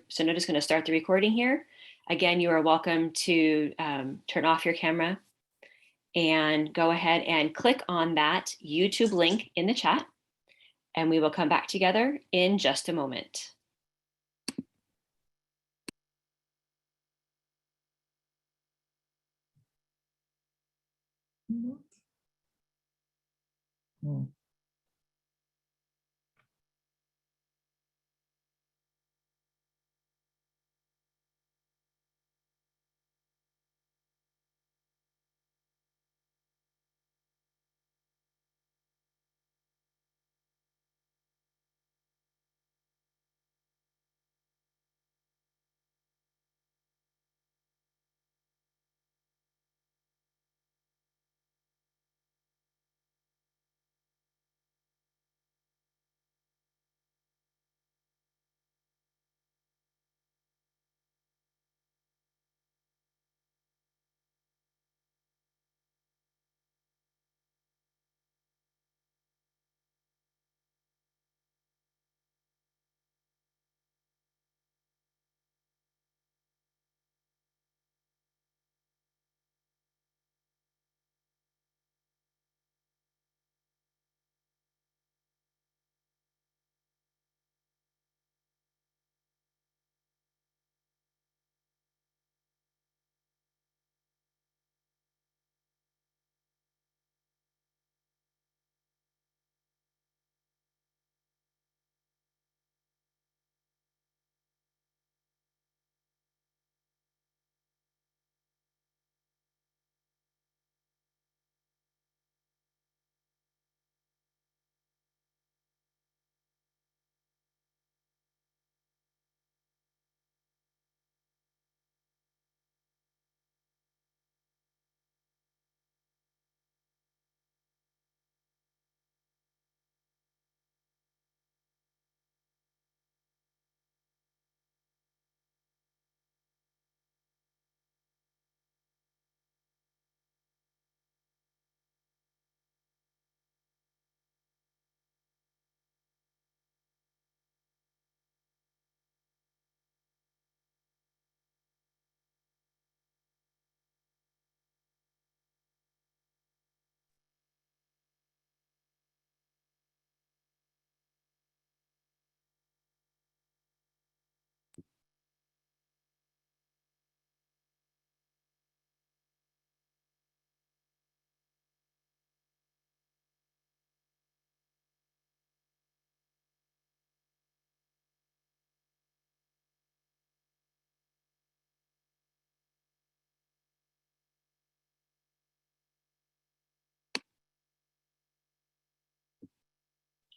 So Nota's going to start the recording here. Again, you are welcome to turn off your camera and go ahead and click on that YouTube link in the chat, and we will come back together in just a moment.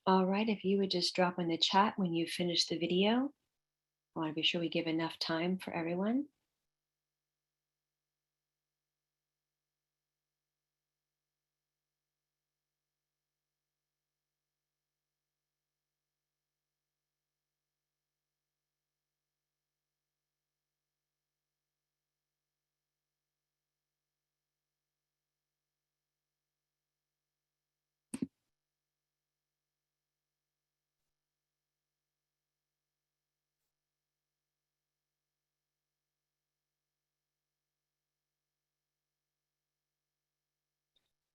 All right, if you would just drop in the chat when you finish the video. I want to be sure we give enough time for everyone.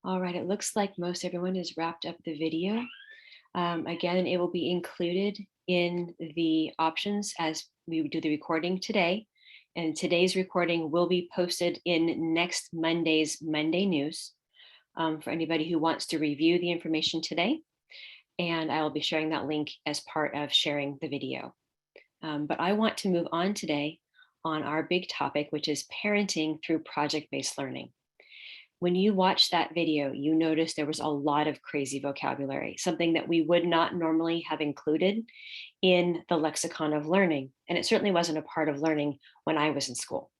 All right, it looks like most everyone has wrapped up the video. Again, it will be included in the options as we do the recording today. And today's recording will be posted in next Monday's Monday News for anybody who wants to review the information today. And I will be sharing that link as part of sharing the video. But I want to move on today on our big topic, which is parenting through project-based learning. When you watch that video, you notice there was a lot of crazy vocabulary, something that we would not normally have included in the lexicon of learning. And it certainly wasn't a part of learning when I was in school.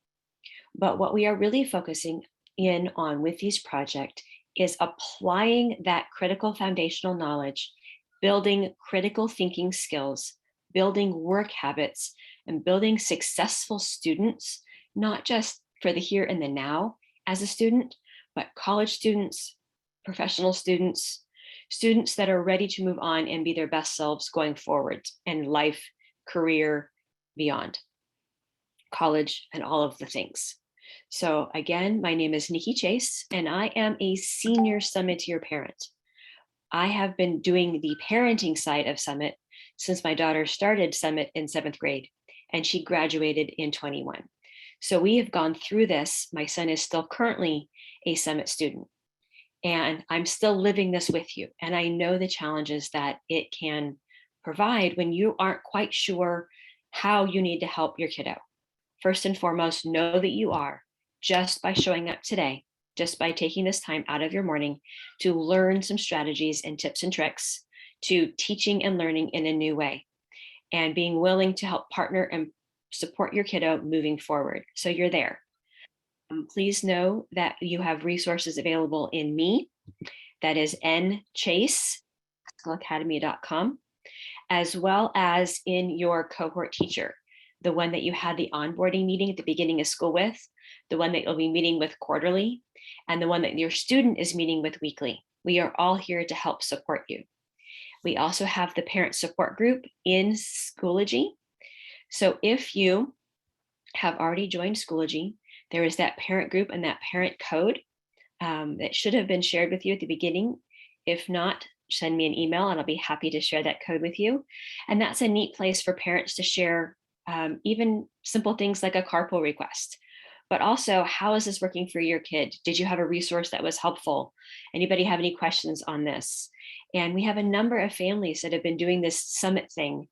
But what we are really focusing in on with these projects is applying that critical foundational knowledge, building critical thinking skills, building work habits, and building successful students, not just for the here and the now as a student, but college students, professional students, students that are ready to move on and be their best selves going forward in life, career, beyond college and all of the things. So again, my name is Nikki Chase, and I am a senior Summiteer parent. I have been doing the parenting side of Summit since my daughter started Summit in 7th grade, and she graduated in 21. So we have gone through this. My son is still currently a Summit student, and I'm still living this with you. And I know the challenges that it can provide when you aren't quite sure how you need to help your kiddo. First and foremost, know that you are, just by showing up today, just by taking this time out of your morning to learn some strategies and tips and tricks, to teaching and learning in a new way, and being willing to help partner and support your kiddo moving forward. So you're there. Please know that you have resources available in me. That is nchase.academy.com, as well as in your cohort teacher, the one that you had the onboarding meeting at the beginning of school with, the one that you'll be meeting with quarterly, and the one that your student is meeting with weekly. We are all here to help support you. We also have the parent support group in Schoology. So if you have already joined Schoology, there is that parent group and that parent code that should have been shared with you at the beginning. If not, send me an email and I'll be happy to share that code with you. And that's a neat place for parents to share even simple things like a carpool request. But also, how is this working for your kid? Did you have a resource that was helpful? Anybody have any questions on this? And we have a number of families that have been doing this Summit thing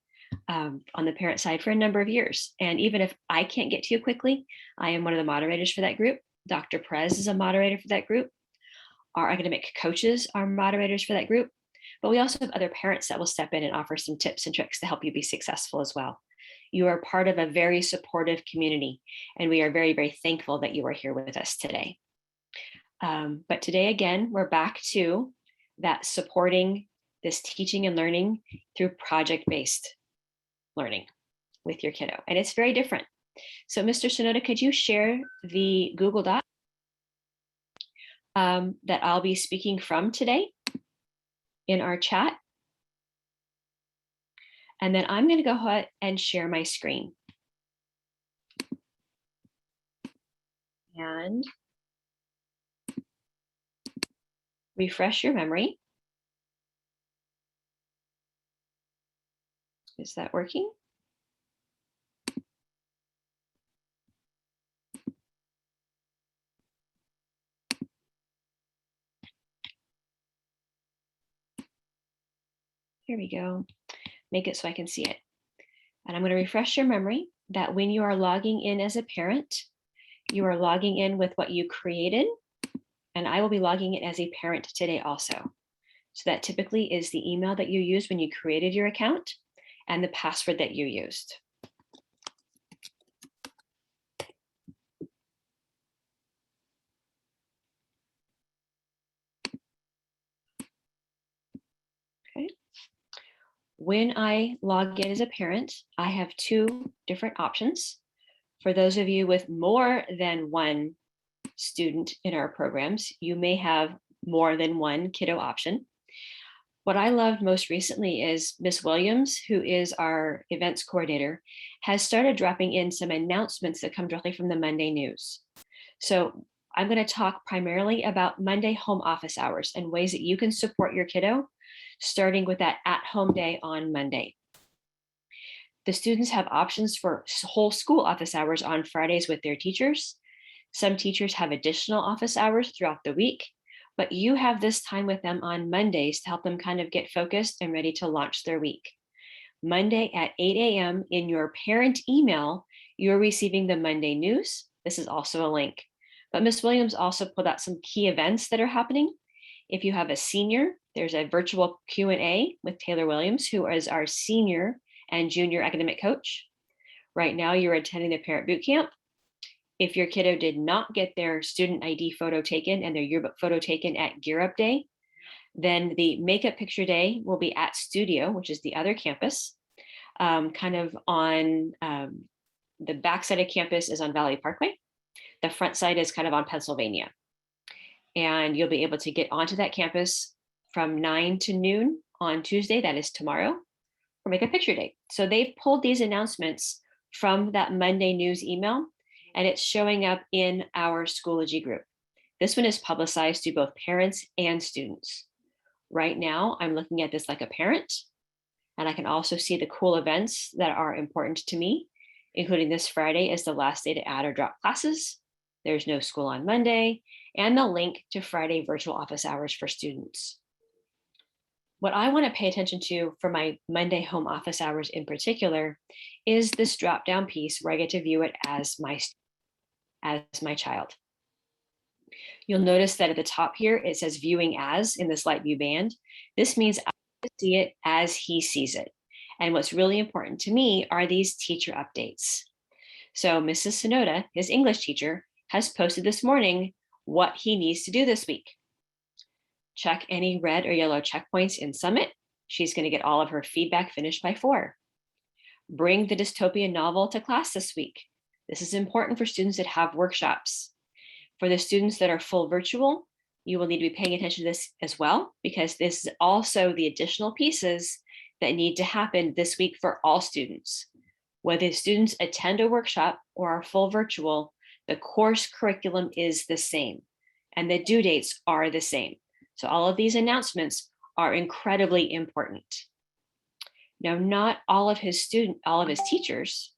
on the parent side for a number of years. And even if I can't get to you quickly, I am one of the moderators for that group. Dr. Perez is a moderator for that group. Our academic coaches are moderators for that group. But we also have other parents that will step in and offer some tips and tricks to help you be successful as well. You are part of a very supportive community, and we are very, very thankful that you are here with us today. But today, again, we're back to that supporting this teaching and learning through project-based learning with your kiddo. And it's very different. So Mr. Shinoda, could you share the Google Doc that I'll be speaking from today in our chat? And then I'm going to go ahead and share my screen. And refresh your memory. Is that working? Here we go. Make it so I can see it. And I'm going to refresh your memory that when you are logging in as a parent, you are logging in with what you created, and I will be logging in as a parent today also. So that typically is the email that you used when you created your account and the password that you used. Okay. When I log in as a parent, I have two different options. For those of you with more than one student in our programs, you may have more than one kiddo option. What I loved most recently is Miss Williams, who is our events coordinator, has started dropping in some announcements that come directly from the Monday news. So I'm going to talk primarily about Monday home office hours and ways that you can support your kiddo, starting with that at-home day on Monday. The students have options for whole school office hours on Fridays with their teachers. Some teachers have additional office hours throughout the week, but you have this time with them on Mondays to help them kind of get focused and ready to launch their week. Monday at 8 a.m. in your parent email, you're receiving the Monday news. This is also a link. But Ms. Williams also put out some key events that are happening. If you have a senior, there's a virtual Q&A with Taylor Williams, who is our senior and junior academic coach. Right now, you're attending the parent boot camp. If your kiddo did not get their student ID photo taken and their yearbook photo taken at Gear Up Day, then the makeup picture day will be at Studio, which is the other campus, kind of on the backside of campus is on Valley Parkway. The front side is kind of on Pennsylvania. And you'll be able to get onto that campus from 9 to noon on Tuesday, that is tomorrow, for Makeup Picture Day. So they've pulled these announcements from that Monday news email, and it's showing up in our Schoology group. This one is publicized to both parents and students. Right now, I'm looking at this like a parent, and I can also see the cool events that are important to me, including this Friday is the last day to add or drop classes. There's no school on Monday, and the link to Friday virtual office hours for students. What I want to pay attention to for my Monday home office hours in particular is this drop-down piece where I get to view it as my child. You'll notice that at the top here, it says viewing as in this light view band. This means I see it as he sees it. And what's really important to me are these teacher updates. So Mrs. Sonoda, his English teacher, has posted this morning what he needs to do this week. Check any red or yellow checkpoints in Summit. She's going to get all of her feedback finished by 4. Bring the dystopian novel to class this week. This is important for students that have workshops. For the students that are full virtual, you will need to be paying attention to this as well, because this is also the additional pieces that need to happen this week for all students. Whether students attend a workshop or are full virtual, the course curriculum is the same and the due dates are the same. So all of these announcements are incredibly important. Now, not all of his teachers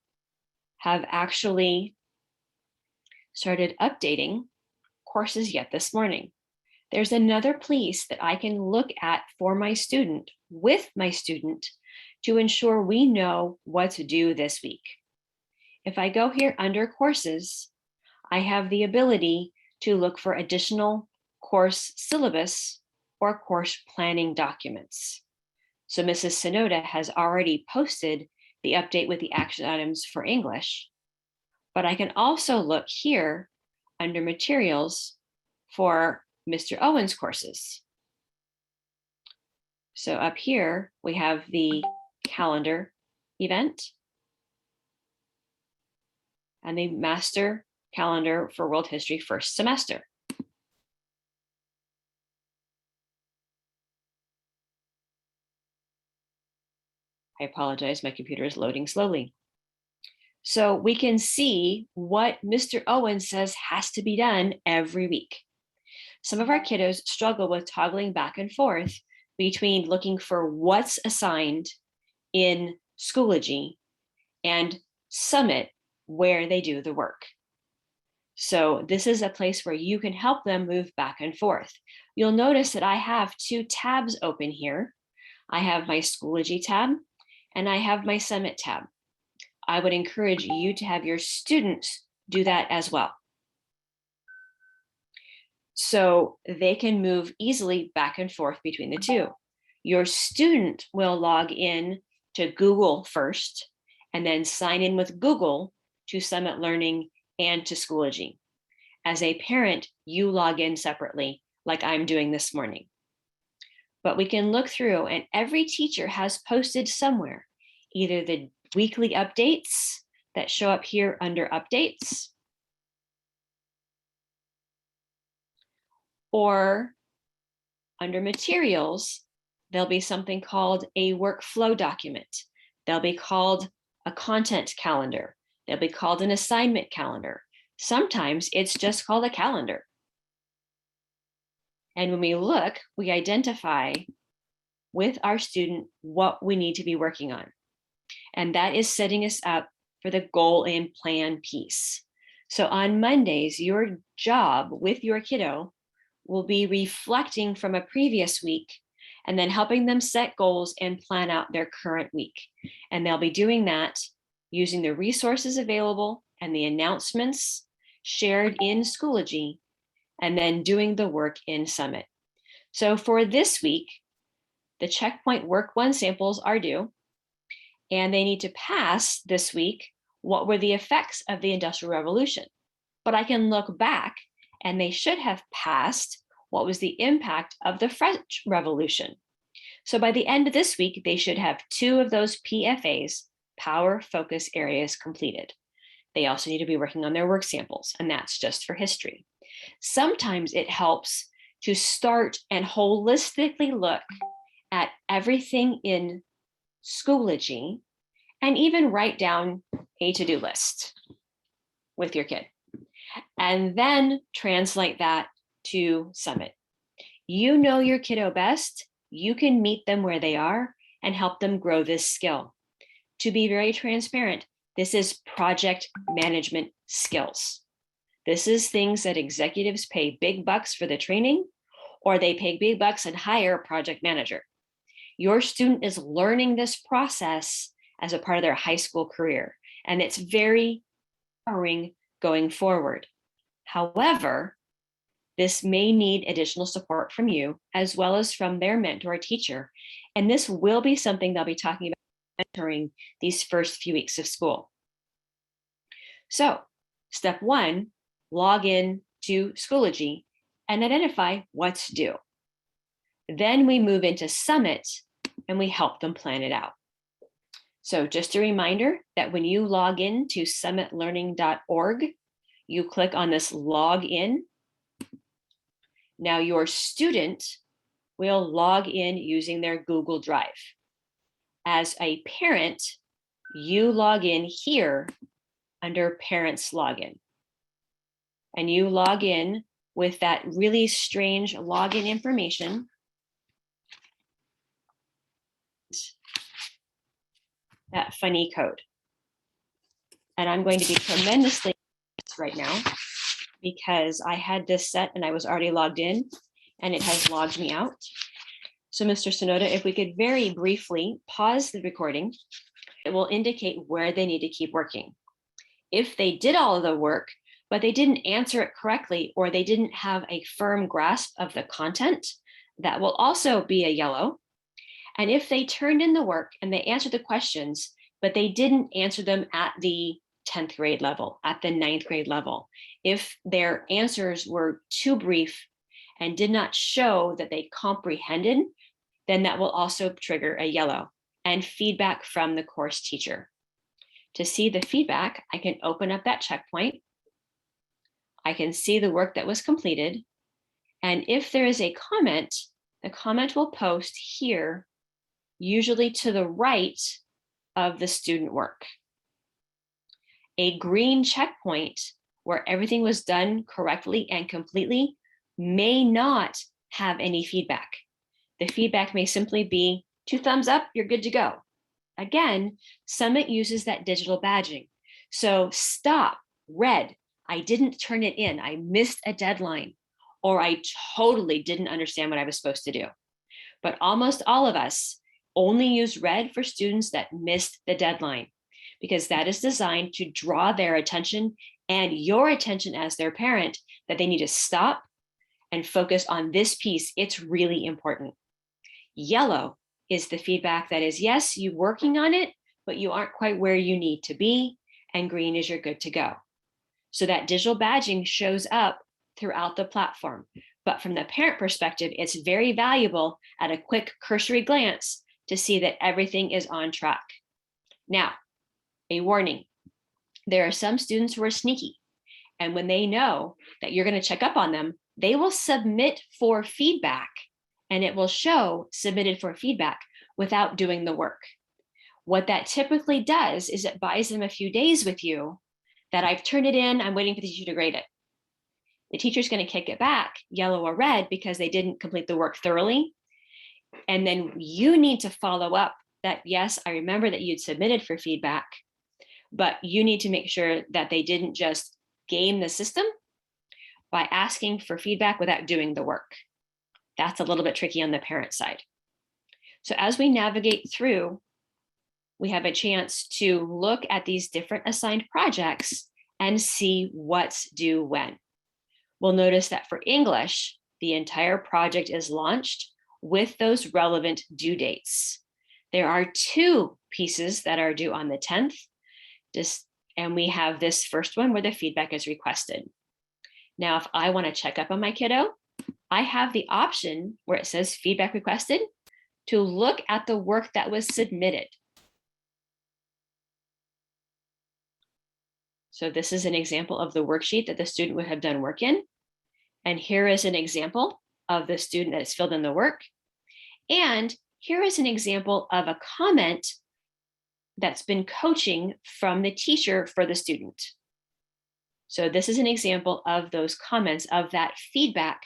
have actually started updating courses yet this morning. There's another place that I can look at for my student, with my student, to ensure we know what to do this week. If I go here under courses, I have the ability to look for additional course syllabus or course planning documents. So Mrs. Sonoda has already posted the update with the action items for English, but I can also look here under materials for Mr. Owen's courses. So up here, we have the calendar event and the master calendar for world history first semester. I apologize, my computer is loading slowly. So we can see what Mr. Owen says has to be done every week. Some of our kiddos struggle with toggling back and forth between looking for what's assigned in Schoology and Summit where they do the work. So this is a place where you can help them move back and forth. You'll notice that I have 2 tabs open here. I have my Schoology tab and I have my Summit tab. I would encourage you to have your students do that as well, so they can move easily back and forth between the 2. Your student will log in to Google first and then sign in with Google to Summit Learning and to Schoology. As a parent, you log in separately, like I'm doing this morning. But we can look through, and every teacher has posted somewhere either the weekly updates that show up here under updates, or under materials, there'll be something called a workflow document. They'll be called a content calendar. They'll be called an assignment calendar. Sometimes it's just called a calendar. And when we look, we identify with our student what we need to be working on. And that is setting us up for the goal and plan piece. So on Mondays, your job with your kiddo will be reflecting from a previous week and then helping them set goals and plan out their current week. And they'll be doing that using the resources available and the announcements shared in Schoology, and then doing the work in Summit. So for this week, the checkpoint work 1 samples are due, and they need to pass this week what were the effects of the Industrial Revolution. But I can look back and they should have passed what was the impact of the French Revolution. So by the end of this week, they should have 2 of those PFAs, power focus areas, completed. They also need to be working on their work samples, and that's just for history. Sometimes it helps to start and holistically look at everything in Schoology and even write down a to-do list with your kid, and then translate that to Summit. You know your kiddo best. You can meet them where they are and help them grow this skill. To be very transparent, this is project management skills. This is things that executives pay big bucks for the training, or they pay big bucks and hire a project manager. Your student is learning this process as a part of their high school career, and it's very empowering going forward. However, this may need additional support from you as well as from their mentor teacher. And this will be something they'll be talking about mentoring these first few weeks of school. So, step one, log in to Schoology and identify what's due. Then we move into Summit and we help them plan it out. So just a reminder that when you log in to summitlearning.org, you click on this log in. Now your student will log in using their Google Drive. As a parent, you log in here under Parents Login. And you log in with that really strange login information. That funny code. And I'm going to be tremendously right now because I had this set and I was already logged in and it has logged me out. So Mr. Sonoda, if we could very briefly pause the recording, it will indicate where they need to keep working. If they did all of the work, but they didn't answer it correctly, or they didn't have a firm grasp of the content, that will also be a yellow. And if they turned in the work and they answered the questions, but they didn't answer them at the 10th grade level, at the 9th grade level, if their answers were too brief and did not show that they comprehended, then that will also trigger a yellow and feedback from the course teacher. To see the feedback, I can open up that checkpoint. I can see the work that was completed. And if there is a comment, the comment will post here, usually to the right of the student work. A green checkpoint where everything was done correctly and completely may not have any feedback. The feedback may simply be 2 thumbs up, you're good to go. Again, Summit uses that digital badging. So stop, red, I didn't turn it in, I missed a deadline, or I totally didn't understand what I was supposed to do. But almost all of us only use red for students that missed the deadline, because that is designed to draw their attention and your attention as their parent that they need to stop and focus on this piece. It's really important. Yellow is the feedback that is, yes, you're working on it, but you aren't quite where you need to be. And green is you're good to go. So that digital badging shows up throughout the platform. But from the parent perspective, it's very valuable at a quick cursory glance to see that everything is on track. Now, a warning. There are some students who are sneaky. And when they know that you're going to check up on them, they will submit for feedback. And it will show submitted for feedback without doing the work. What that typically does is it buys them a few days with you that I've turned it in, I'm waiting for the teacher to grade it. The teacher's going to kick it back, yellow or red, because they didn't complete the work thoroughly. And then you need to follow up that, yes, I remember that you'd submitted for feedback, but you need to make sure that they didn't just game the system by asking for feedback without doing the work. That's a little bit tricky on the parent side. So as we navigate through, we have a chance to look at these different assigned projects and see what's due when. We'll notice that for English, the entire project is launched with those relevant due dates. There are 2 pieces that are due on the 10th, and we have this first one where the feedback is requested. Now, if I want to check up on my kiddo, I have the option where it says feedback requested to look at the work that was submitted. So this is an example of the worksheet that the student would have done work in. And here is an example of the student that has filled in the work. And here is an example of a comment that's been coaching from the teacher for the student. So this is an example of those comments, of that feedback,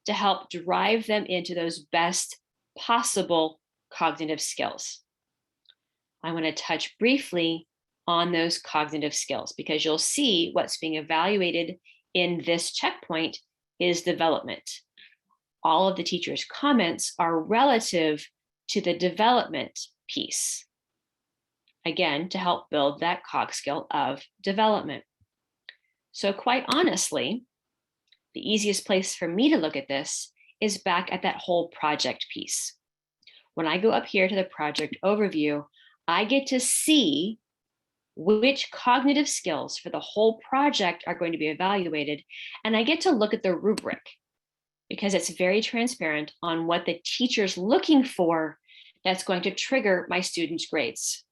to help drive them into those best possible cognitive skills. I want to touch briefly on those cognitive skills, because you'll see what's being evaluated in this checkpoint is development. All of the teacher's comments are relative to the development piece. Again, to help build that cog skill of development. So quite honestly, the easiest place for me to look at this is back at that whole project piece. When I go up here to the project overview, I get to see which cognitive skills for the whole project are going to be evaluated, and I get to look at the rubric, because it's very transparent on what the teacher's looking for that's going to trigger my students' grades.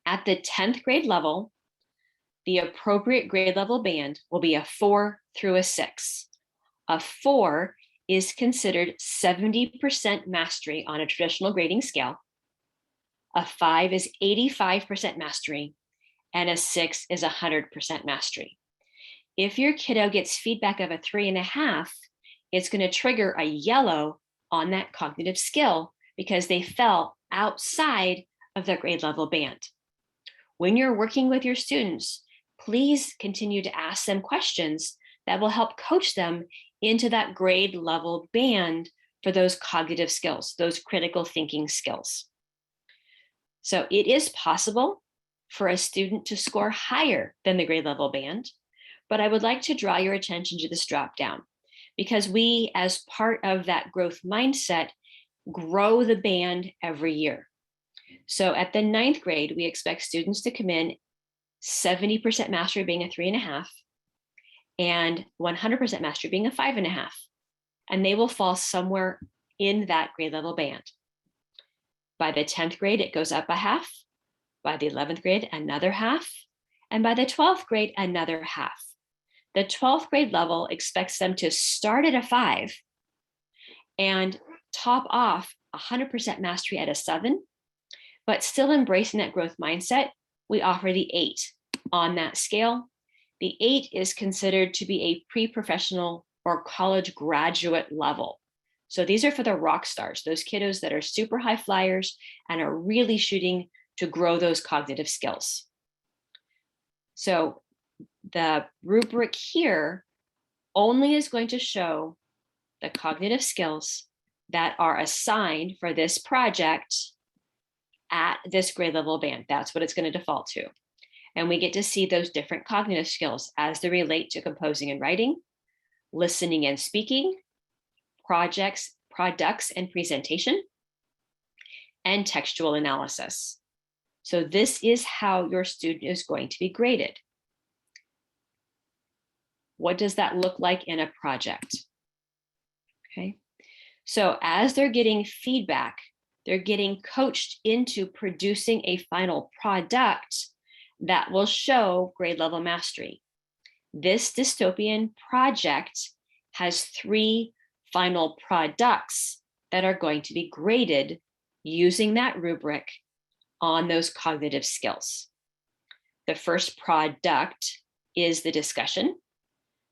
At the 10th grade level, the appropriate grade level band will be a 4 through a 6. A 4 is considered 70% mastery on a traditional grading scale. A 5 is 85% mastery, and a 6 is 100% mastery. If your kiddo gets feedback of a 3.5, it's going to trigger a yellow on that cognitive skill because they fell outside of their grade level band. When you're working with your students, please continue to ask them questions that will help coach them into that grade level band for those cognitive skills, those critical thinking skills. So it is possible for a student to score higher than the grade level band, but I would like to draw your attention to this drop down, because we, as part of that growth mindset, grow the band every year. So at the 9th grade, we expect students to come in 70% mastery being a 3.5, and 100% mastery being a 5.5. And they will fall somewhere in that grade level band. By the 10th grade, it goes up a half. By the 11th grade, another half. And by the 12th grade, another half. The 12th grade level expects them to start at a 5 and top off 100% mastery at a 7, but still embracing that growth mindset. We offer the 8 on that scale. The 8 is considered to be a pre-professional or college graduate level. So these are for the rock stars, those kiddos that are super high flyers and are really shooting to grow those cognitive skills. So the rubric here only is going to show the cognitive skills that are assigned for this project at this grade level band. That's what it's going to default to. And we get to see those different cognitive skills as they relate to composing and writing, listening and speaking, products and presentation, and textual analysis. So this is how your student is going to be graded. What does that look like in a project? Okay, so as they're getting feedback, they're getting coached into producing a final product that will show grade level mastery. This dystopian project has 3 final products that are going to be graded using that rubric on those cognitive skills. The first product is the discussion.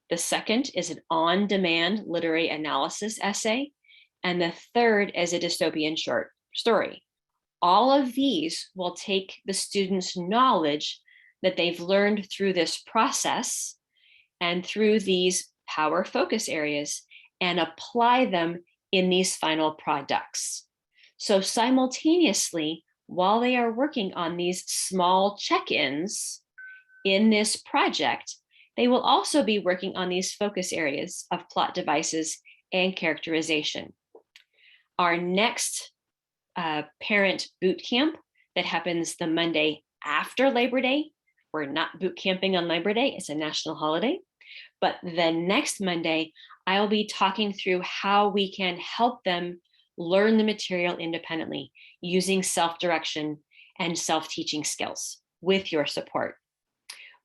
The second is an on-demand literary analysis essay. And the third is a dystopian short story. All of these will take the students' knowledge that they've learned through this process and through these power focus areas and apply them in these final products. So simultaneously, while they are working on these small check-ins in this project, they will also be working on these focus areas of plot devices and characterization. Our next parent boot camp that happens the Monday after Labor Day. We're not boot camping on Labor Day, it's a national holiday. But the next Monday, I'll be talking through how we can help them learn the material independently using self-direction and self-teaching skills with your support.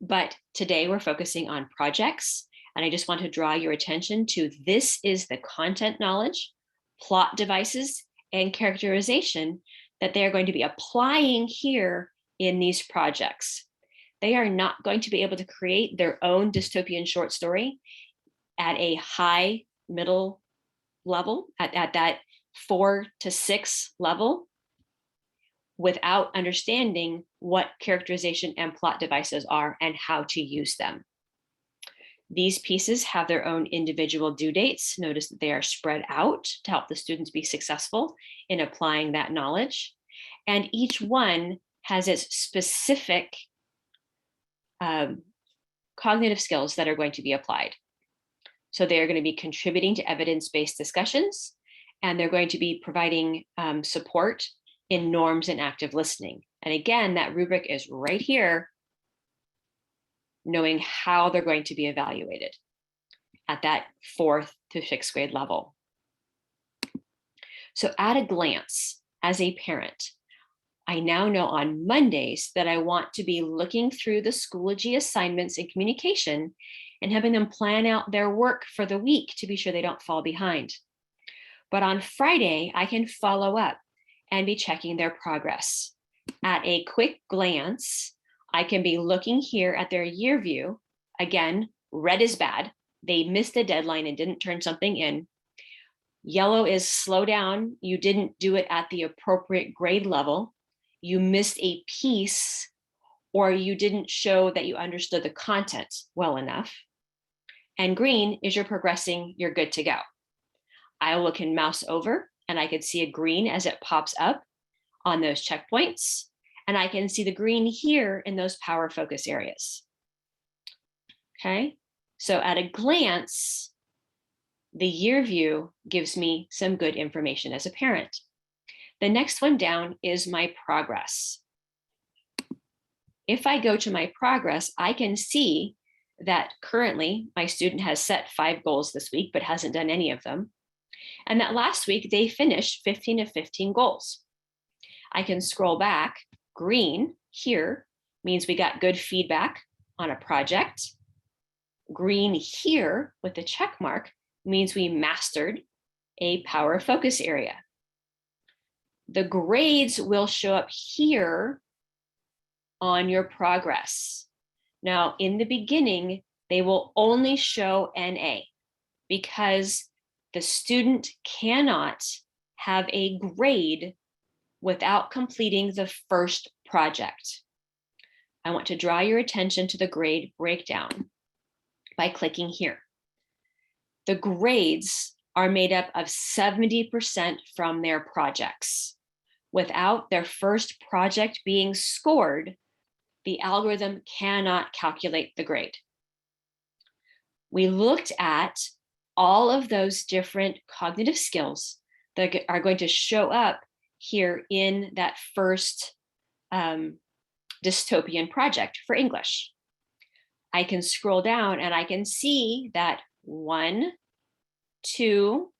But today we're focusing on projects, and I just want to draw your attention to this is the content knowledge, plot devices, and characterization that they are going to be applying here in these projects. They are not going to be able to create their own dystopian short story at a high middle level, at that 4 to 6 level, without understanding what characterization and plot devices are and how to use them. These pieces have their own individual due dates. Notice that they are spread out to help the students be successful in applying that knowledge. And each one has its specific cognitive skills that are going to be applied. So they are going to be contributing to evidence-based discussions, and they're going to be providing support in norms and active listening. And again, that rubric is right here, knowing how they're going to be evaluated at that 4th to 6th grade level. So at a glance, as a parent, I now know on Mondays that I want to be looking through the Schoology assignments and communication and having them plan out their work for the week to be sure they don't fall behind. But on Friday, I can follow up and be checking their progress. At a quick glance, I can be looking here at their year view. Again, red is bad. They missed a deadline and didn't turn something in. Yellow is slow down. You didn't do it at the appropriate grade level. You missed a piece, or you didn't show that you understood the content well enough. And green is you're progressing, you're good to go. I look and mouse over, and I can see a green as it pops up on those checkpoints. And I can see the green here in those power focus areas. Okay, so at a glance, the year view gives me some good information as a parent. The next one down is my progress. If I go to my progress, I can see that currently my student has set 5 goals this week, but hasn't done any of them. And that last week they finished 15 of 15 goals. I can scroll back. Green here means we got good feedback on a project. Green here with the check mark means we mastered a power focus area. The grades will show up here on your progress. Now, in the beginning, they will only show NA because the student cannot have a grade without completing the first project. I want to draw your attention to the grade breakdown by clicking here. The grades are made up of 70% from their projects. Without their first project being scored, the algorithm cannot calculate the grade. We looked at all of those different cognitive skills that are going to show up here in that first dystopian project for English. I can scroll down and I can see that 1, 2,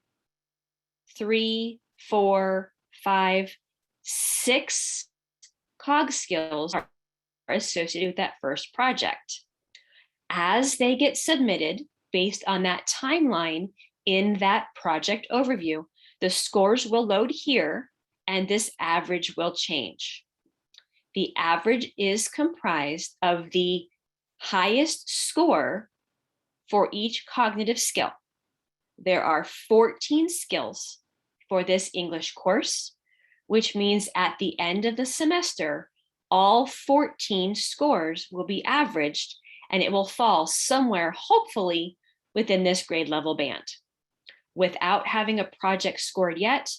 3, 4, 5, 6 cog skills are associated with that first project. As they get submitted based on that timeline in that project overview, the scores will load here and this average will change. The average is comprised of the highest score for each cognitive skill. There are 14 skills for this English course, which means at the end of the semester, all 14 scores will be averaged and it will fall somewhere, hopefully, within this grade level band. Without having a project scored yet,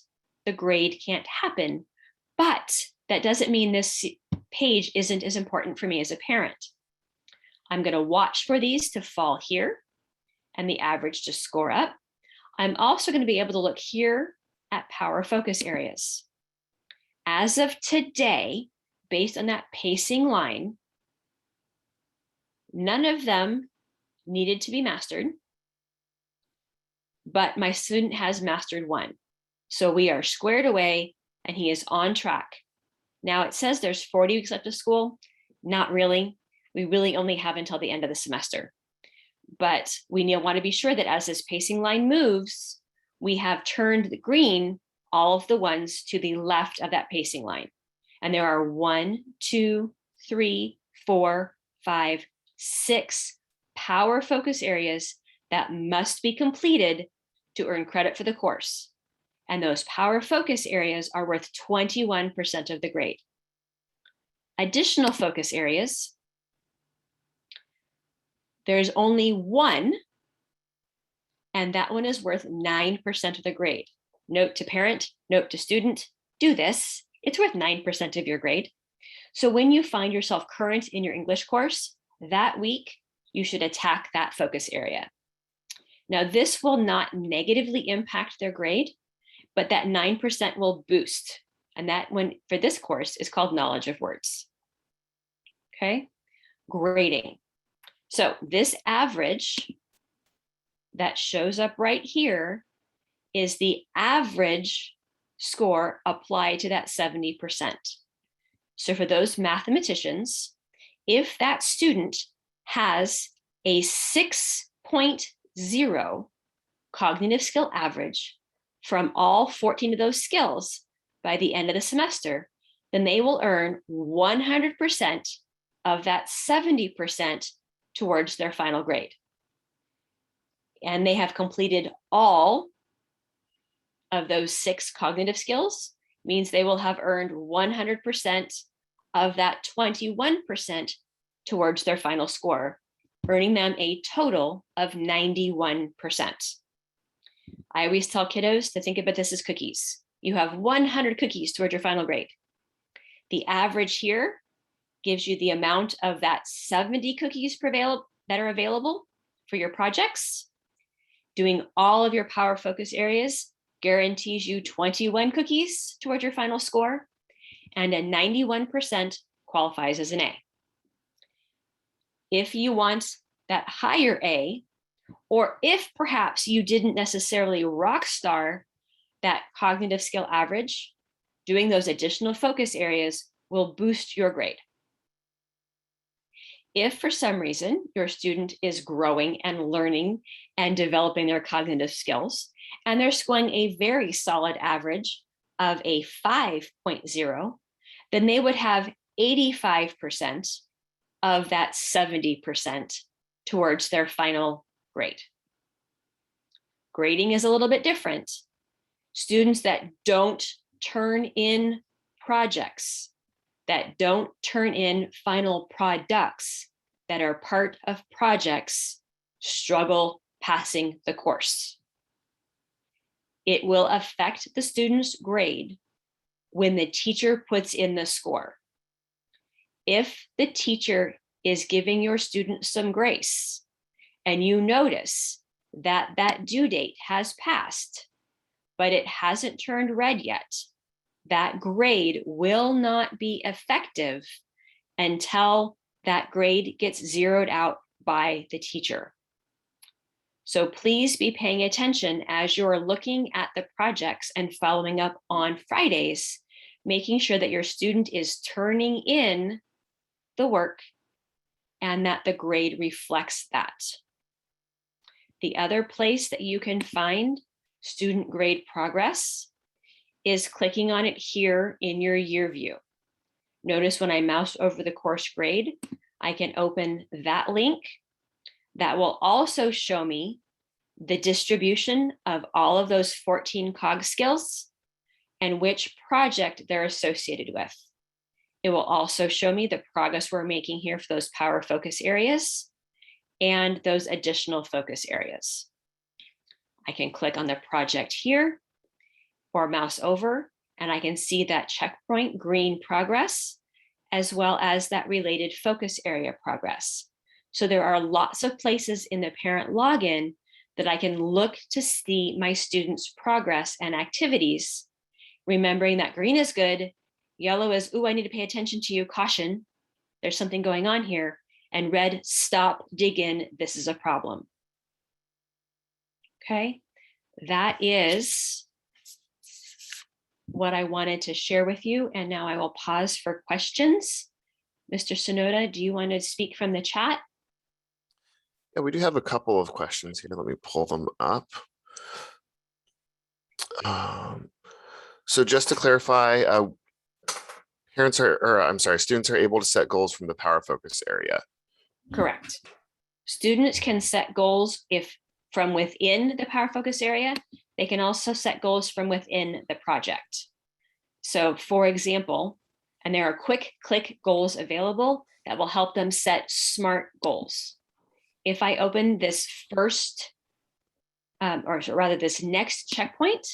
the grade can't happen, but that doesn't mean this page isn't as important for me as a parent. I'm going to watch for these to fall here and the average to score up. I'm also going to be able to look here at power focus areas. As of today, based on that pacing line, none of them needed to be mastered, but my student has mastered 1. So we are squared away and he is on track. Now it says there's 40 weeks left of school. Not really. We really only have until the end of the semester. But we want to be sure that as this pacing line moves, we have turned the green all of the ones to the left of that pacing line. And there are 1, 2, 3, 4, 5, 6 power focus areas that must be completed to earn credit for the course. And those power focus areas are worth 21% of the grade. Additional focus areas, there's only one, and that one is worth 9% of the grade. Note to parent, note to student, do this. It's worth 9% of your grade. So when you find yourself current in your English course, that week, you should attack that focus area. Now, this will not negatively impact their grade, but that 9% will boost. And that one for this course is called knowledge of words. Okay, grading. So this average that shows up right here is the average score applied to that 70%. So for those mathematicians, if that student has a 6.0 cognitive skill average from all 14 of those skills by the end of the semester, then they will earn 100% of that 70% towards their final grade. And they have completed all of those 6 cognitive skills, means they will have earned 100% of that 21% towards their final score, earning them a total of 91%. I always tell kiddos to think about this as cookies. You have 100 cookies towards your final grade. The average here gives you the amount of that 70 cookies that are available for your projects. Doing all of your power focus areas guarantees you 21 cookies towards your final score, and a 91% qualifies as an A. If you want that higher A, or if perhaps you didn't necessarily rock star that cognitive skill average, doing those additional focus areas will boost your grade. If for some reason your student is growing and learning and developing their cognitive skills, and they're scoring a very solid average of a 5.0, then they would have 85% of that 70% towards their final grade. Grading is a little bit different. Students that don't turn in projects, that don't turn in final products that are part of projects, struggle passing the course. It will affect the student's grade when the teacher puts in the score. If the teacher is giving your student some grace and you notice that that due date has passed, but it hasn't turned red yet, that grade will not be effective until that grade gets zeroed out by the teacher. So please be paying attention as you're looking at the projects and following up on Fridays, making sure that your student is turning in the work and that the grade reflects that. The other place that you can find student grade progress is clicking on it here in your year view. Notice when I mouse over the course grade, I can open that link. That will also show me the distribution of all of those 14 cog skills and which project they're associated with. It will also show me the progress we're making here for those power focus areas and those additional focus areas. I can click on the project here or mouse over, and I can see that checkpoint green progress, as well as that related focus area progress. So there are lots of places in the parent login that I can look to see my students' progress and activities, remembering that green is good, yellow is, ooh, I need to pay attention to you, caution, there's something going on here, and red, stop, dig in, this is a problem. Okay, that is what I wanted to share with you. And now I will pause for questions. Mr. Sonoda, do you want to speak from the chat? Yeah, we do have a couple of questions here. Let me pull them up. So just to clarify, students are able to set goals from the power focus area. Correct. Students can set goals if from within the power focus area. They can also set goals from within the project. So for example, and there are quick click goals available that will help them set SMART goals. If I open this first, or rather this next checkpoint,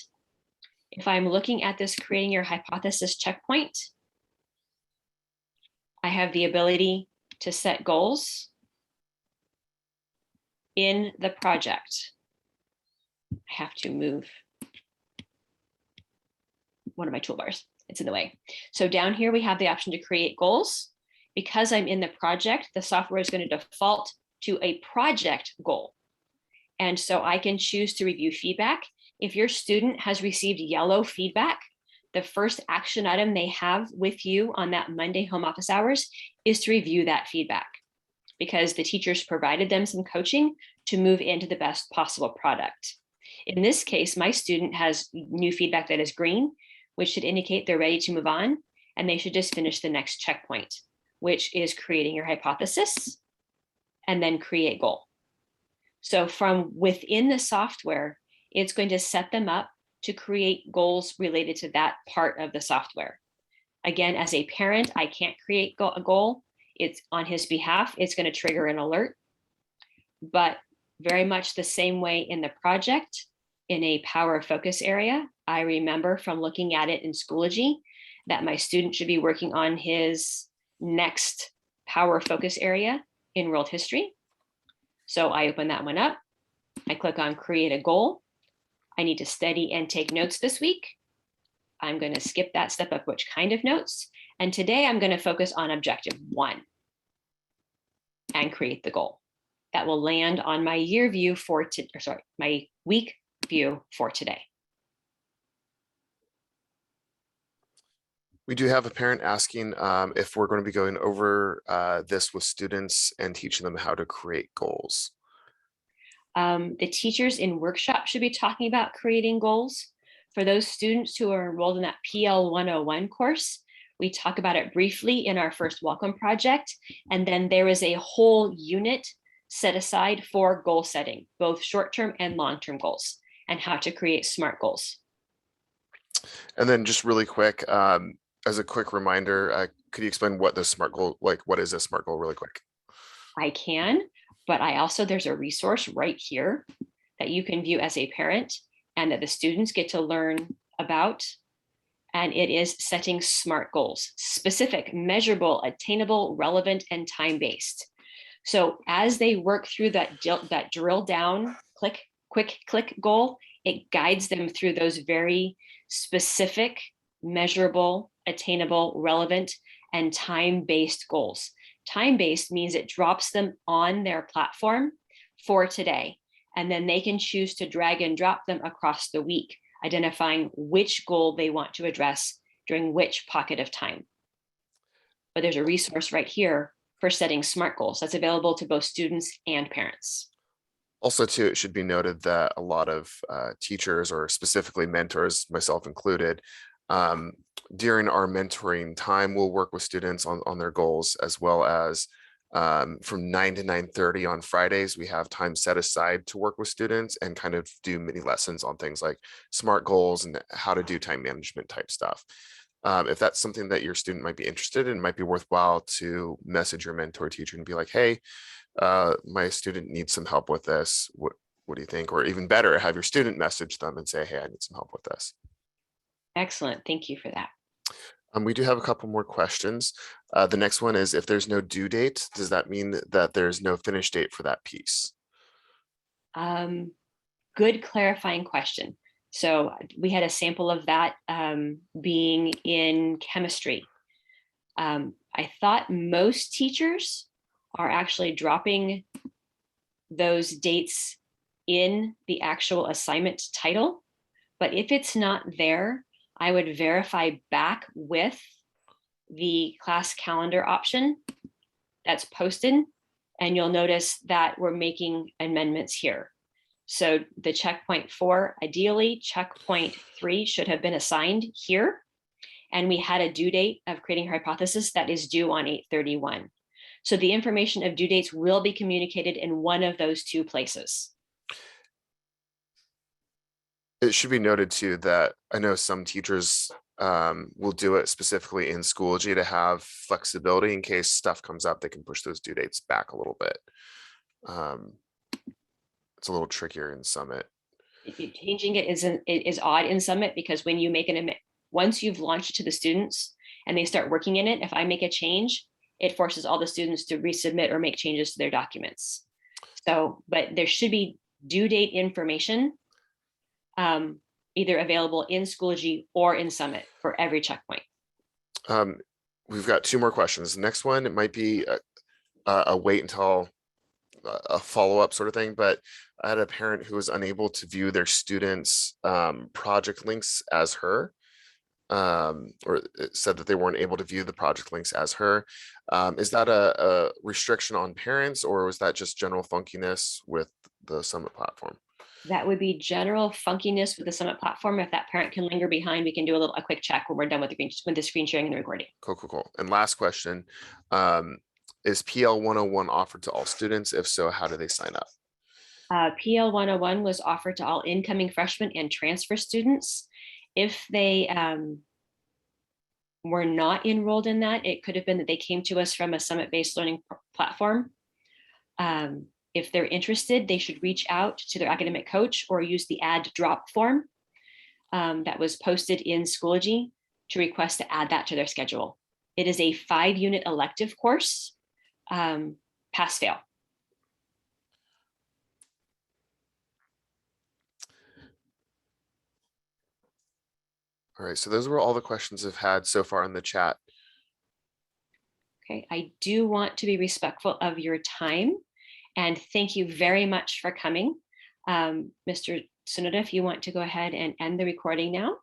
if I'm looking at this creating your hypothesis checkpoint, I have the ability to set goals in the project. I have to move one of my toolbars. It's in the way. So down here, we have the option to create goals. Because I'm in the project, the software is going to default to a project goal. And so I can choose to review feedback. If your student has received yellow feedback, the first action item they have with you on that Monday home office hours is to review that feedback, because the teachers provided them some coaching to move into the best possible product. In this case, my student has new feedback that is green, which should indicate they're ready to move on, and they should just finish the next checkpoint, which is creating your hypothesis and then create goal. So from within the software, it's going to set them up to create goals related to that part of the software. Again, as a parent, I can't create a goal. It's on his behalf. It's going to trigger an alert. But very much the same way in the project, in a power focus area, I remember from looking at it in Schoology that my student should be working on his next power focus area in world history. So I open that one up. I click on create a goal. I need to study and take notes this week. I'm going to skip that step of which kind of notes. And today I'm going to focus on objective 1 and create the goal. That will land on my year view for my week view for today. We do have a parent asking if we're going to be going over this with students and teaching them how to create goals. The teachers in workshop should be talking about creating goals. For those students who are enrolled in that PL 101 course, we talk about it briefly in our first welcome project. And then there is a whole unit set aside for goal setting, both short-term and long-term goals, and how to create SMART goals. And then just really quick, as a quick reminder, could you explain what the SMART goal, what is a SMART goal really quick? I can, but there's a resource right here that you can view as a parent and that the students get to learn about. And it is setting SMART goals: specific, measurable, attainable, relevant, and time-based. So as they work through that drill down, quick click goal, it guides them through those very specific, measurable, attainable, relevant, and time-based goals. Time-based means it drops them on their platform for today, and then they can choose to drag and drop them across the week, identifying which goal they want to address during which pocket of time. But there's a resource right here for setting SMART goals that's available to both students and parents. Also, too, it should be noted that a lot of teachers, or specifically mentors, myself included, during our mentoring time, we'll work with students on their goals, as well as from 9 to 9:30 on Fridays, we have time set aside to work with students and kind of do mini lessons on things like SMART goals and how to do time management type stuff. If that's something that your student might be interested in, it might be worthwhile to message your mentor teacher and be like, hey, my student needs some help with this. What do you think? Or even better, have your student message them and say, hey, I need some help with this. Excellent. Thank you for that. We do have a couple more questions. The next one is, if there's no due date, does that mean that there's no finish date for that piece? Good clarifying question. So we had a sample of that being in chemistry. I thought most teachers are actually dropping those dates in the actual assignment title, but if it's not there, I would verify back with the class calendar option that's posted, and you'll notice that we're making amendments here. So the checkpoint 4, ideally, checkpoint 3 should have been assigned here. And we had a due date of creating a hypothesis that is due on 8/31. So the information of due dates will be communicated in one of those two places. It should be noted too that I know some teachers will do it specifically in Schoology to have flexibility in case stuff comes up, they can push those due dates back a little bit. It's a little trickier in Summit. Changing it is odd in Summit because when you make once you've launched it to the students and they start working in it, if I make a change, it forces all the students to resubmit or make changes to their documents. So, but there should be due date information either available in Schoology or in Summit for every checkpoint. We've got 2 more questions. The next one, it might be a wait until a follow-up sort of thing, but I had a parent who was unable to view their students' project links as her, or it said that they weren't able to view the project links as her. Is that a restriction on parents, or was that just general funkiness with the Summit platform? That would be general funkiness with the Summit platform. If that parent can linger behind, we can do a quick check when we're done with the screen sharing and the recording. Cool. And last question, is PL 101 offered to all students? If so, how do they sign up? PL 101 was offered to all incoming freshmen and transfer students. If they were not enrolled in that, it could have been that they came to us from a Summit-based learning platform. If they're interested, they should reach out to their academic coach or use the add drop form that was posted in Schoology to request to add that to their schedule. It is a 5-unit elective course, pass fail. All right, so those were all the questions I've had so far in the chat. Okay, I do want to be respectful of your time and thank you very much for coming. Mr. Sonoda, if you want to go ahead and end the recording now.